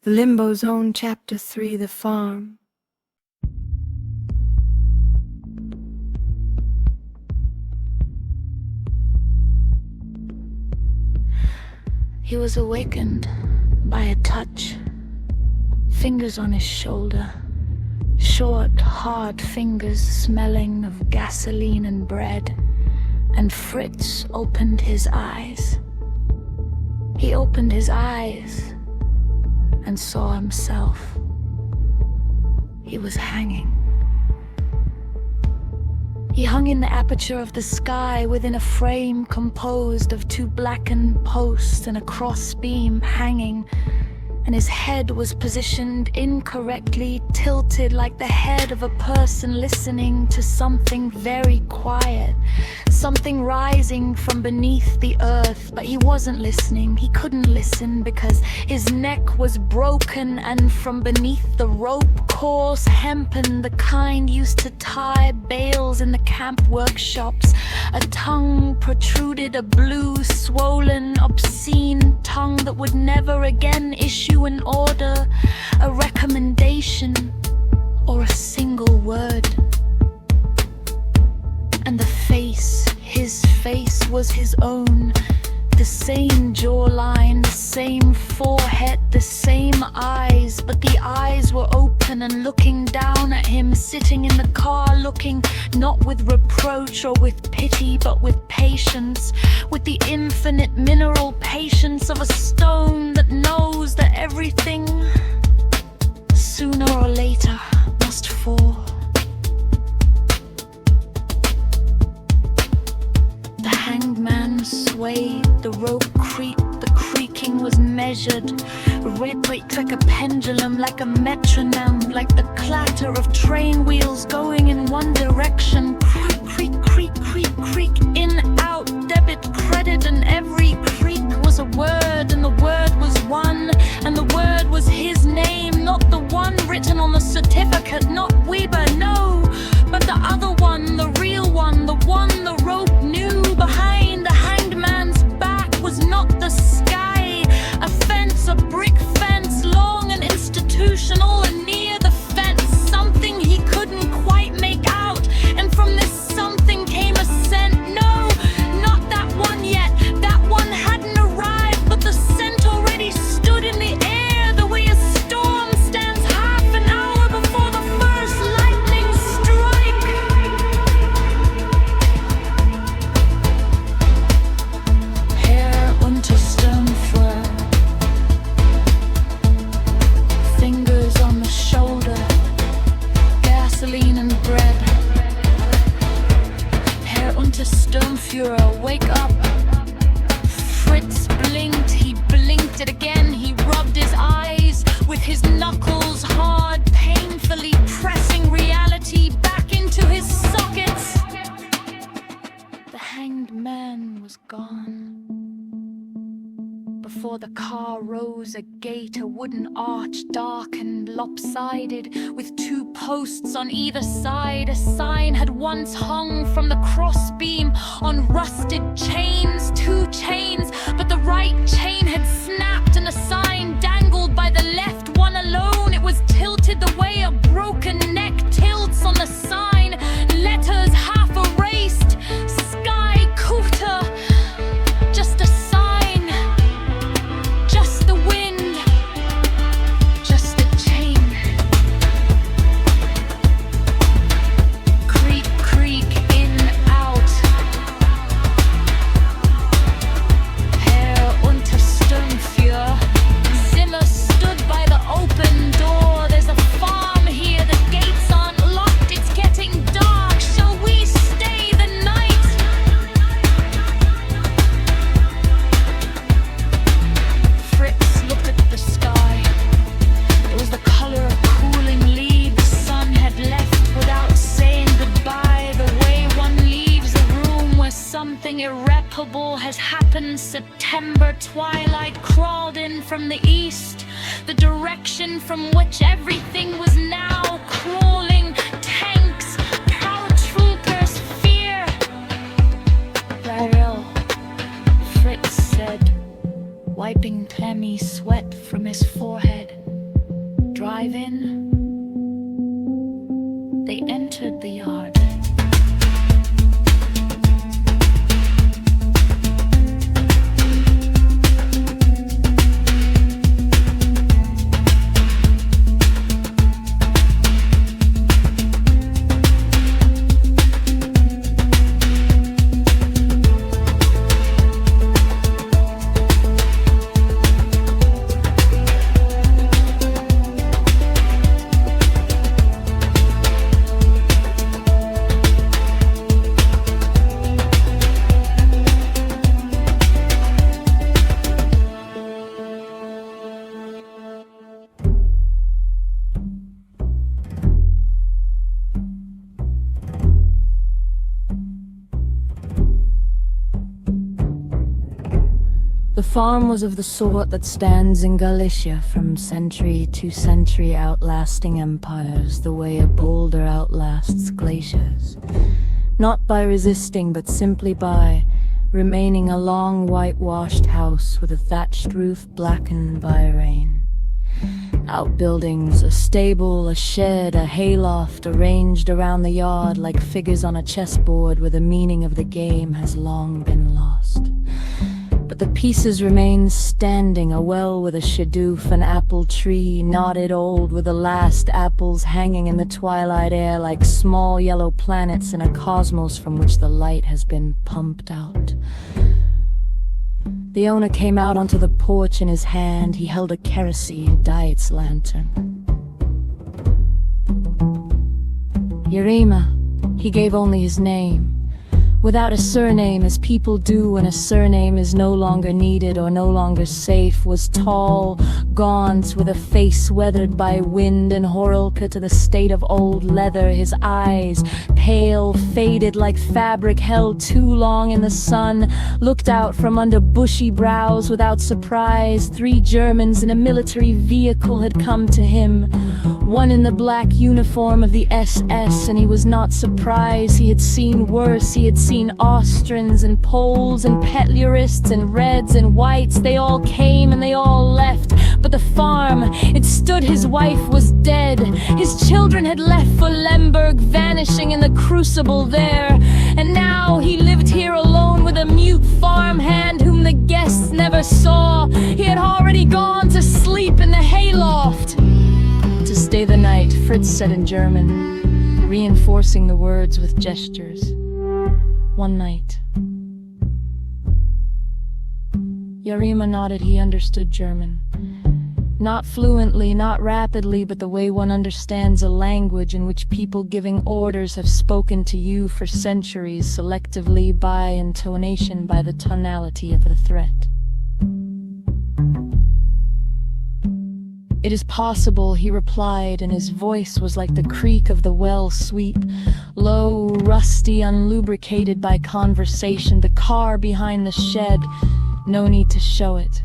Limbo Zone, Chapter 3, The Farm. He was awakened by a touch. Fingers on his shoulder. Short, hard fingers smelling of gasoline and bread. And Fritz opened his eyes. He opened his eyes and saw himself. He was hanging. He hung in the aperture of the sky within a frame composed of two blackened posts and a cross-beam hanging, and his head was positioned incorrectly, tilted like the head of a person listening to something very quiet, something rising from beneath the earth. But he wasn't listening. He couldn't listen because his neck was broken, and from beneath the rope, coarse hempen, the kind used to tie bales in the camp workshops, a tongue protruded, a blue, swollen, obscene tongue that would never again issue an order, a recommendation, or a single word. And the face, his face was his own, the same jawline, the same forehead, the same eyes, but the eyes were open and looking down at him, sitting in the car, looking not with reproach or with pity, but with patience, with the infinite mineral patience of a stone that knows that everything, sooner or later, must fall. The hanged man swayed, the rope creaked, the creaking was measured, rhythmic like a pendulum, like a metronome, like the clatter of train wheels going in one direction. Creak, creak, creak, creak, creak, in, out, debit, credit, and every creak was a word, and the word was one, and the word was his name, not the one written on the certificate, not Weber, no, but the other one, the real one, the one the rope knew. Behind the hanged man's back was not the sky, a fence, a brick fence, long and institutional, and near the fence something he couldn't quite make out, and from this something came a scent. No, not that one yet, that one hadn't arrived, but the scent already stood in the air, the way a storm stands half an hour before the first lightning strike. Hair unter Sturmfeuer, fingers on the shoulder, gasoline and bread. Hair unter Sturmfeuer, wake up. Fritz blinked, he blinked it again, he rubbed his eyes with his knuckles hard, painfully pressing reality back into his sockets. The hanged man was gone. Before the car rose a gate, a wooden arch, dark and lopsided, with two posts on either side. A sign had once hung from the crossbeam on rusted chains, two chains, but the right chain had snapped and a sign dangled by the left one alone. It was tilted the way a broken neck tilts on the sign, letters half erased, Sky Kuta, just a sign, just the wind, just a chain. Creak, creak, in, out. Hair unter Sturmfeuer. Zimmer stood by the open door. There's a farm here, the gates aren't locked, it's getting dark. Shall we stay the night? Fritz looked at the sky. It was the color of cooling leaves. The sun had left without saying goodbye, the way one leaves a room where something irreparable has happened. September twilight crawled in from the east, the direction from which everything was now crawling. Tanks, paratroopers, fear. Barrel, Fritz said, wiping clammy sweat from his forehead. drive in. They entered the yard. The farm was of the sort that stands in Galicia from century to century, outlasting empires the way a boulder outlasts glaciers. Not by resisting, but simply by remaining a long whitewashed house with a thatched roof blackened by rain. Outbuildings, a stable, a shed, a hayloft arranged around the yard like figures on a chessboard where the meaning of the game has long been lost. But the pieces remain standing, a well with a shadoof, an apple tree, knotted old with the last apples hanging in the twilight air like small yellow planets in a cosmos from which the light has been pumped out. The owner came out onto the porch. In his hand he held a kerosene diet's lantern. Yurima, he gave only his name. Without a surname, as people do when a surname is no longer needed or no longer safe, was tall, gaunt, with a face weathered by wind and Horulka to the state of old leather, his eyes, pale, faded like fabric held too long in the sun, looked out from under bushy brows without surprise. 3 Germans in a military vehicle had come to him, one in the black uniform of the SS, and he was not surprised. He had seen worse. He had seen Austrians and Poles and Petlurists and Reds and Whites. They all came and they all left. But the farm, it stood. His wife was dead. His children had left for Lemberg, vanishing in the crucible there. And now he lived here alone with a mute farmhand whom the guests never saw. He had already gone to sleep in the hayloft. To stay the night, Fritz said in German, reinforcing the words with gestures. One night. Yurima nodded. He understood German. Not fluently, not rapidly, but the way one understands a language in which people giving orders have spoken to you for centuries, selectively by intonation, by the tonality of the threat. It is possible, he replied, and his voice was like the creak of the well sweep, low, rusty, unlubricated by conversation. The car behind the shed, no need to show it.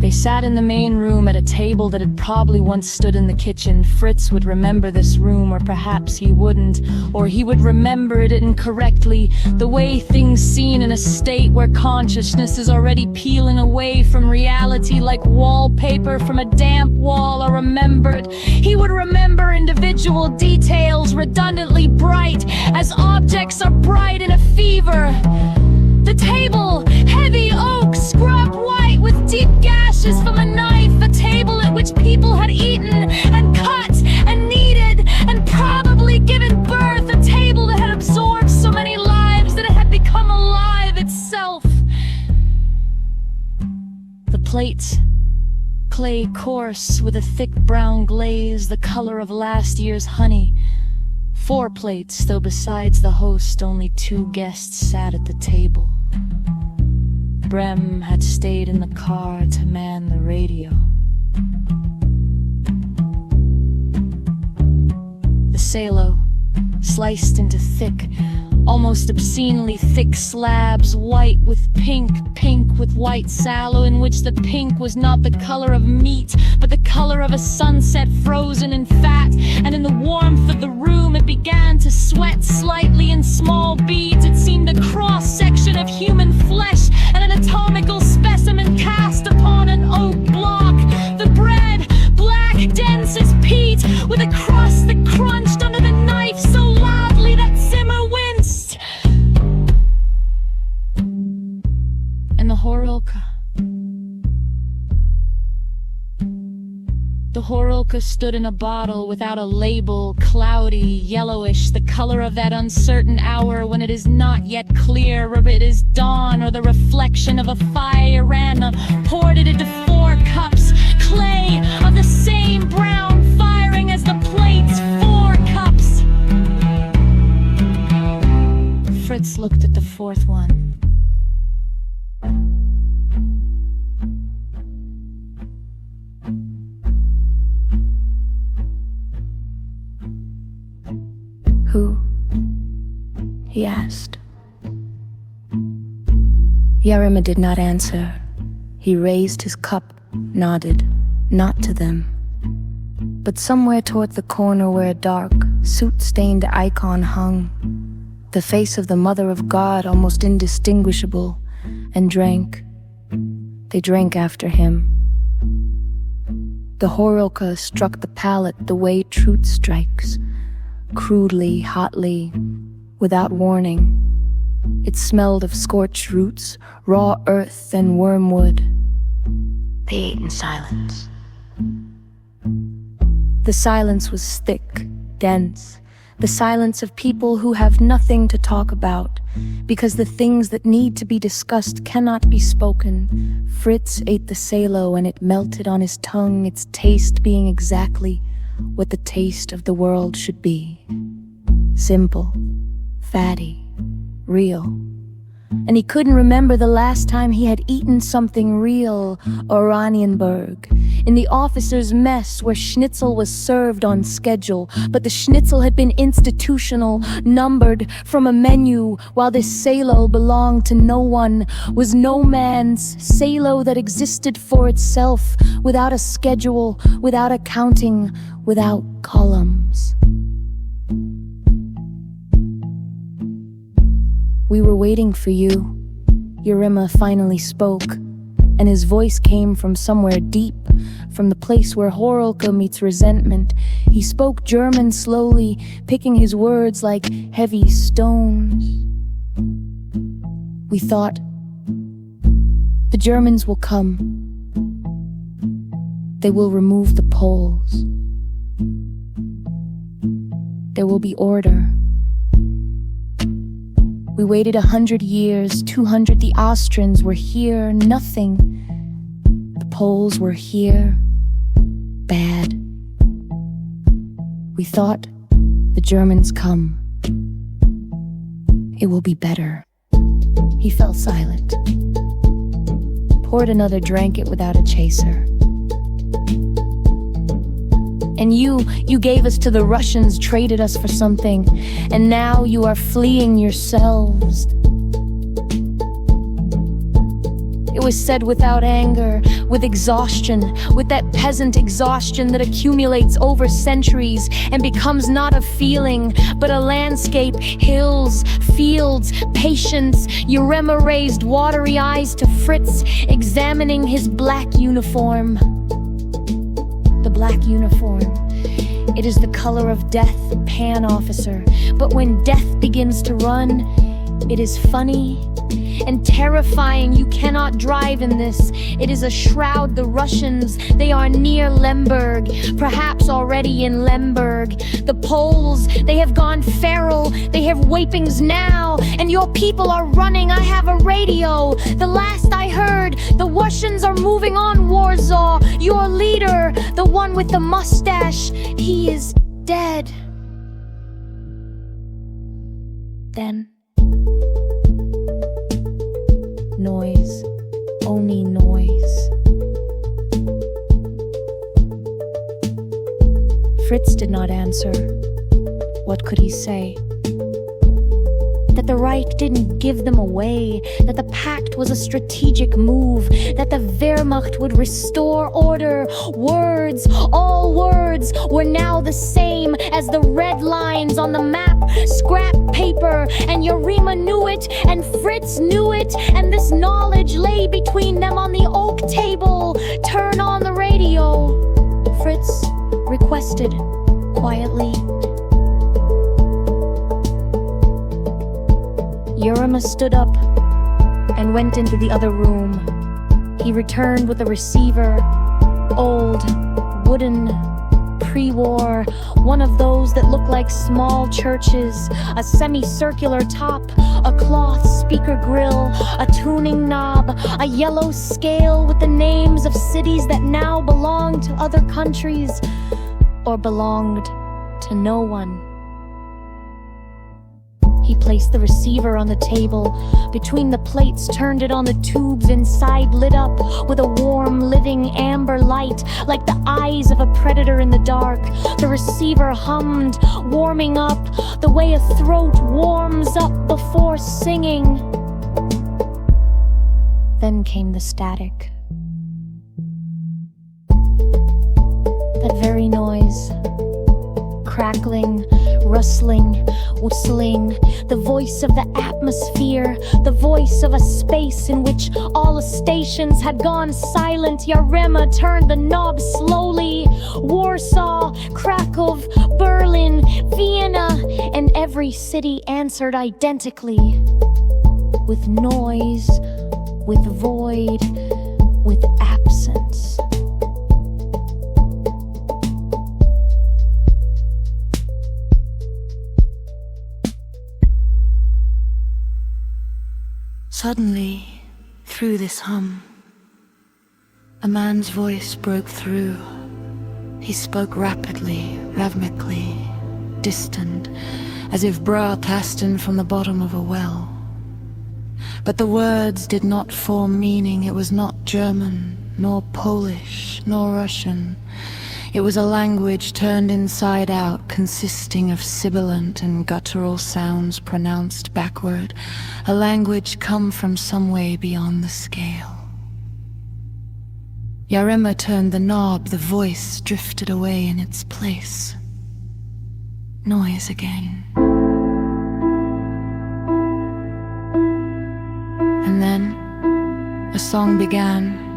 They sat in the main room at a table that had probably once stood in the kitchen. Fritz would remember this room, or perhaps he wouldn't, or he would remember it incorrectly, the way things seen in a state where consciousness is already peeling away from reality like wallpaper from a damp wall are remembered. He would remember individual details, redundantly bright, as objects are bright in a fever. The table, heavy oak, scrubbed white with deep gashes from a knife, a table at which people had eaten and cut and kneaded and probably given birth, a table that had absorbed so many lives that it had become alive itself. The plates, clay coarse with a thick brown glaze, the color of last year's honey. 4 plates, though besides the host only 2 guests sat at the table. Brem had stayed in the car to man the radio. The salo, sliced into thick, almost obscenely thick slabs, white with pink, pink with white sallow, in which the pink was not the color of meat, but the color of a sunset frozen in fat, and in the warmth of the room it began to sweat slightly in small beads. It seemed a cross-section of human flesh, and an anatomical specimen cast upon an oak block. The The Horulka stood in a bottle without a label, cloudy, yellowish, the color of that uncertain hour when it is not yet clear or it is dawn, or the reflection of a fire and poured it into 4 cups, clay of the same brown firing as the plates, 4 cups. Fritz looked at the 4th one. Who? He asked. Yerima did not answer. He raised his cup, nodded, not to them, but somewhere toward the corner where a dark, soot-stained icon hung, the face of the Mother of God almost indistinguishable, and drank. They drank after him. The Horulka struck the palate the way truth strikes, crudely, hotly, without warning. It smelled of scorched roots, raw earth, and wormwood. They ate in silence. The silence was thick, dense, the silence of people who have nothing to talk about, because the things that need to be discussed cannot be spoken. Fritz ate the salo and it melted on his tongue, its taste being exactly what the taste of the world should be. Simple, fatty, real. And he couldn't remember the last time he had eaten something real. Oranienburg, in the officers' mess where schnitzel was served on schedule, but the schnitzel had been institutional, numbered from a menu, while this salo belonged to no one, was no man's, salo that existed for itself, without a schedule, without accounting, without columns. We were waiting for you, Yerima finally spoke, and his voice came from somewhere deep, from the place where Horulka meets resentment. He spoke German slowly, picking his words like heavy stones. We thought, the Germans will come. They will remove the Poles. There will be order. We waited 100 years, 200, the Austrians were here, nothing. The Poles were here, bad. We thought, the Germans come. It will be better. He fell silent. Poured another, drank it without a chaser. And you gave us to the Russians, traded us for something, and now you are fleeing yourselves. It was said without anger, with exhaustion, with that peasant exhaustion that accumulates over centuries and becomes not a feeling, but a landscape, hills, fields, patience. Yerima raised watery eyes to Fritz, examining his black uniform. The black uniform. It is the color of death, pan officer. But when death begins to run, it is funny and terrifying. You cannot drive in this. It is a shroud. The Russians, they are near Lemberg, perhaps already in Lemberg. The Poles, they have gone feral. They have wapings now, and your people are running. I have a radio. The last I heard, the Russians are moving on Warsaw. Your leader, the one with the mustache, he is dead. Then noise, only noise. Fritz did not answer. What could he say? That the Reich didn't give them away, that the pact was a strategic move, that the Wehrmacht would restore order. Words, all words, were now the same as the red lines on the map, scrap paper, and Yerima knew it, and Fritz knew it, and this knowledge lay between them on the oak table. Turn on the radio, Fritz requested, quietly. Yerima stood up and went into the other room. He returned with a receiver, old, wooden, pre-war, one of those that look like small churches, a semicircular top, a cloth speaker grill, a tuning knob, a yellow scale with the names of cities that now belong to other countries or belonged to no one. He placed the receiver on the table, between the plates, turned it on the tubes inside, lit up with a warm, living amber light, like the eyes of a predator in the dark. The receiver hummed, warming up, the way a throat warms up before singing. Then came the static. That very noise. Crackling, rustling, whistling, the voice of the atmosphere, the voice of a space in which all stations had gone silent. Yarema turned the knob slowly. Warsaw, Krakow, Berlin, Vienna, and every city answered identically. With noise, with void, with absence. Suddenly, through this hum, a man's voice broke through. He spoke rapidly, rhythmically, distant, as if broadcasting from the bottom of a well. But the words did not form meaning. It was not German, nor Polish, nor Russian. It was a language turned inside out, consisting of sibilant and guttural sounds pronounced backward, a language come from some way beyond the scale. Yarema turned the knob, the voice drifted away in its place. Noise again. And then a song began.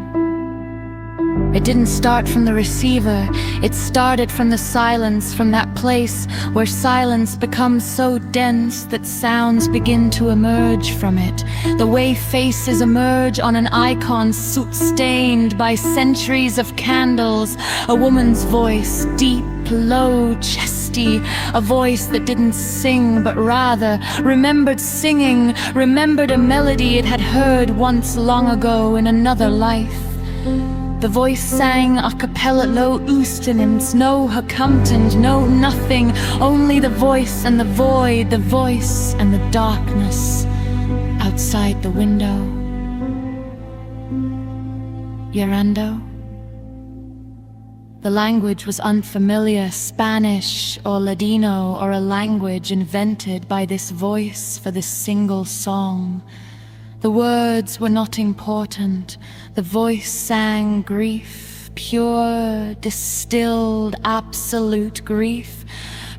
It didn't start from the receiver, it started from the silence, from that place where silence becomes so dense that sounds begin to emerge from it. The way faces emerge on an icon soot-stained by centuries of candles. A woman's voice, deep, low, chesty, a voice that didn't sing but rather remembered singing, remembered a melody it had heard once long ago in another life. The voice sang a cappella, low Oostenings, no accomptant, no nothing, only the voice and the void, the voice and the darkness outside the window. Llorando? The language was unfamiliar, Spanish or Ladino, or a language invented by this voice for this single song. The words were not important. The voice sang grief, pure, distilled, absolute grief,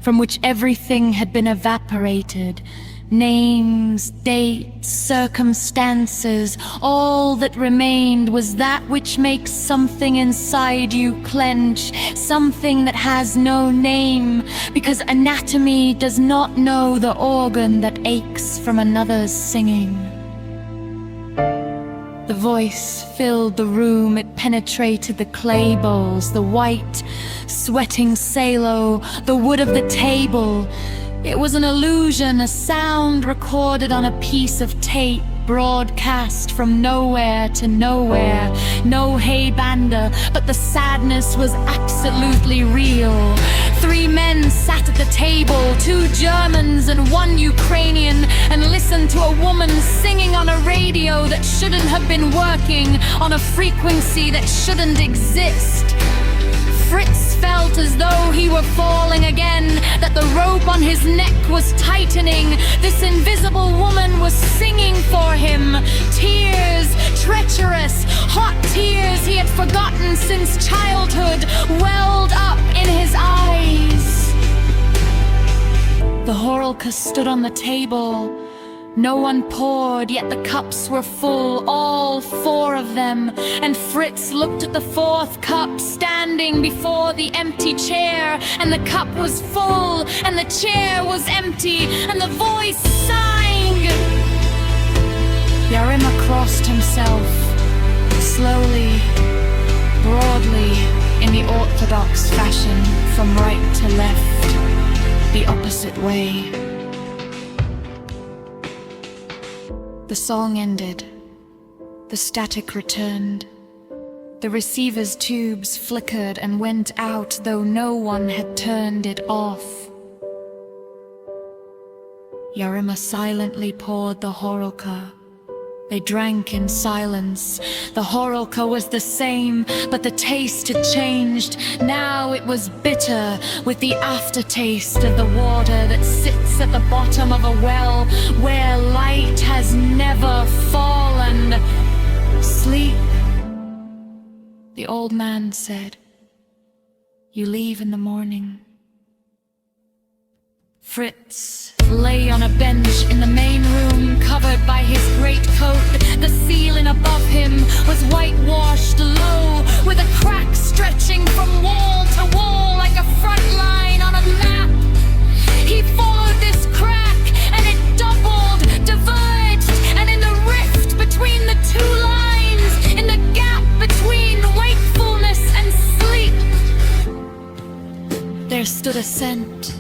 from which everything had been evaporated. Names, dates, circumstances, all that remained was that which makes something inside you clench, something that has no name, because anatomy does not know the organ that aches from another's singing. The voice filled the room, it penetrated the clay bowls, the white, sweating salo, the wood of the table. It was an illusion, a sound recorded on a piece of tape, broadcast from nowhere to nowhere. No hey banda, but the sadness was absolutely real. 3 men sat at the table, 2 Germans and 1 Ukrainian, and listened to a woman singing on a radio that shouldn't have been working, on a frequency that shouldn't exist. Fritz felt as though he were falling again, that the rope on his neck was tightening. This invisible woman was singing for him. Tears, treacherous, hot tears he had forgotten since childhood, welled up in his eyes. The Horolka stood on the table. No one poured, yet the cups were full, all 4 of them. And Fritz looked at the 4th cup standing before the empty chair, and the cup was full, and the chair was empty, and the voice sang. Yarema crossed himself, slowly, broadly, in the orthodox fashion, from right to left, the opposite way. The song ended. The static returned. The receiver's tubes flickered and went out, though no one had turned it off. Yarima silently poured the horolka. They drank in silence. The horolka was the same, but the taste had changed. Now it was bitter, with the aftertaste of the water that sits at the bottom of a well, where light has never fallen. Sleep, the old man said. You leave in the morning. Fritz lay on a bench in the main room, covered by his greatcoat. The ceiling above him was whitewashed low, with a crack stretching from wall to wall like a front line on a map. He followed this crack, and it doubled, diverged, and in the rift between the two lines, in the gap between wakefulness and sleep, there stood a scent.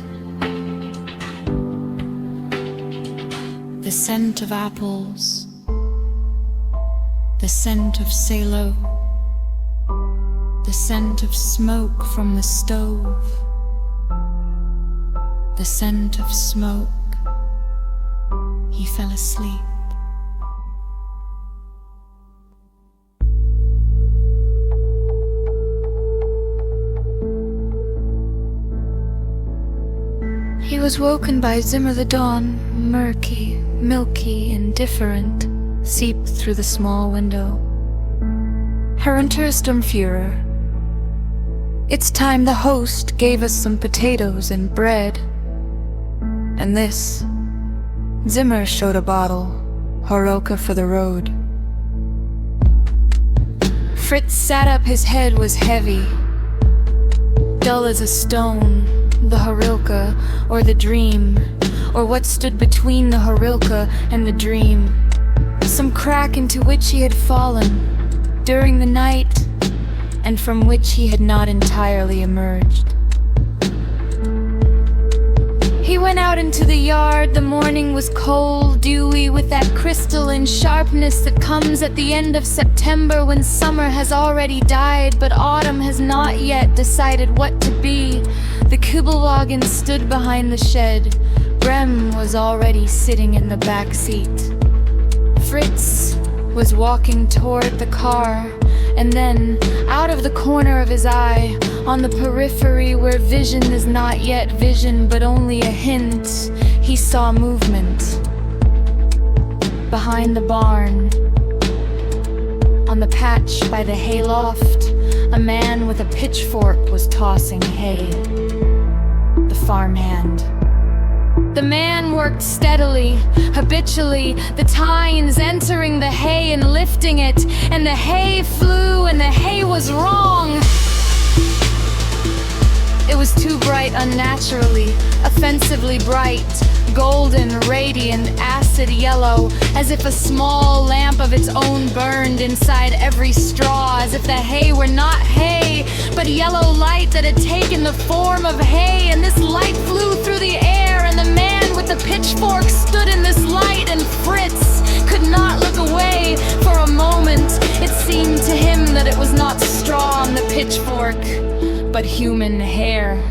The scent of apples, the scent of salo, the scent of smoke from the stove, the scent of smoke. He fell asleep. He was woken by Zimmer the dawn, murky, milky, indifferent, seeped through the small window. Herrenturstumführer. It's time the host gave us some potatoes and bread. And this. Zimmer showed a bottle, horolka for the road. Fritz sat up, his head was heavy, dull as a stone. The horolka, or the dream, or what stood between the horolka and the dream. Some crack into which he had fallen during the night, and from which he had not entirely emerged. He went out into the yard. The morning was cold, dewy, with that crystalline sharpness that comes at the end of September when summer has already died, but autumn has not yet decided what to be. The Kübelwagen stood behind the shed. Brem was already sitting in the back seat. Fritz was walking toward the car, and then, out of the corner of his eye, on the periphery where vision is not yet vision but only a hint, he saw movement. Behind the barn, on the patch by the hayloft, a man with a pitchfork was tossing hay. The farmhand. The man worked steadily, habitually, the tines entering the hay and lifting it, and the hay flew and the hay was wrong. It was too bright unnaturally, offensively bright, golden, radiant, acid yellow, as if a small lamp of its own burned inside every straw, as if the hay were not hay, but yellow light that had taken the form of hay, and this light flew through the air, and the man with the pitchfork stood in this light, and Fritz could not look away for a moment. It seemed to him that it was not straw on the pitchfork, but human hair.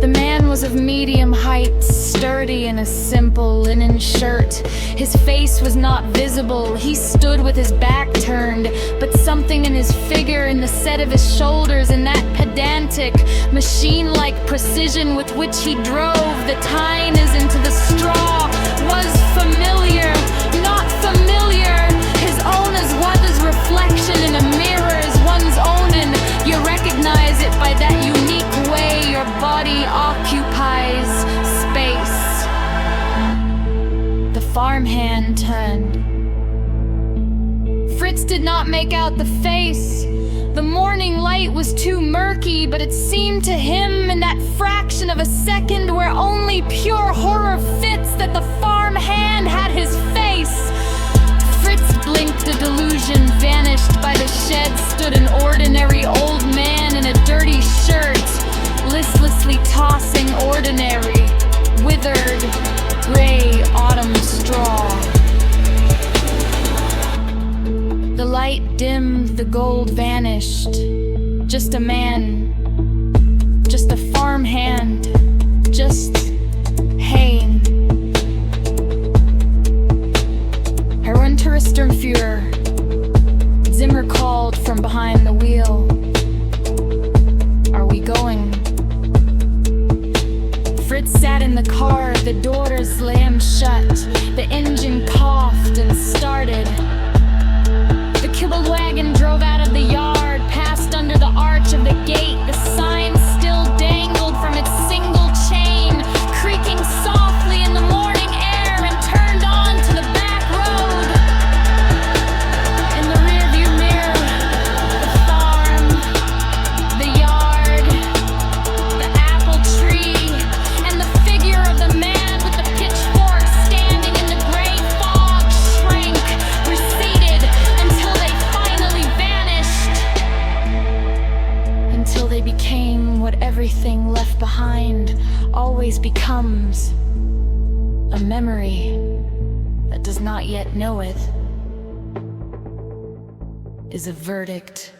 The man was of medium height, sturdy in a simple linen shirt. His face was not visible. He stood with his back turned, but something in his figure, in the set of his shoulders, in that pedantic, machine-like precision with which he drove the tines into the straw, was familiar, not familiar. His own as one's reflection in a mirror is one's own, and you recognize it by that unique way your body occupies space. The farmhand turned. Fritz did not make out the face. The morning light was too murky, but it seemed to him in that fraction of a second where only pure horror fits that the farmhand had his face. Fritz blinked, a delusion vanished. By the shed stood an ordinary old man in a dirty shirt, listlessly tossing ordinary, withered, gray autumn straw. The light dimmed, the gold vanished. Just a man, just a farmhand, just Hain. Herunterristerführer, Zimmer called from behind the wheel. Are we going? Fritz sat in the car, the doors slammed shut. The engine coughed and started. The kibble wagon drove out of the yard, passed under the arch of the gate. The sign still dangled from its single chain, creaking softly in the morning air, and turned on to the back road. In the rearview mirror, the farm, the yard, the apple tree, and the figure of the man with the pitchfork standing in the gray fog shrank, receded, until they finally vanished. Until they became what everything left behind always becomes, a memory that does not yet know it is a verdict.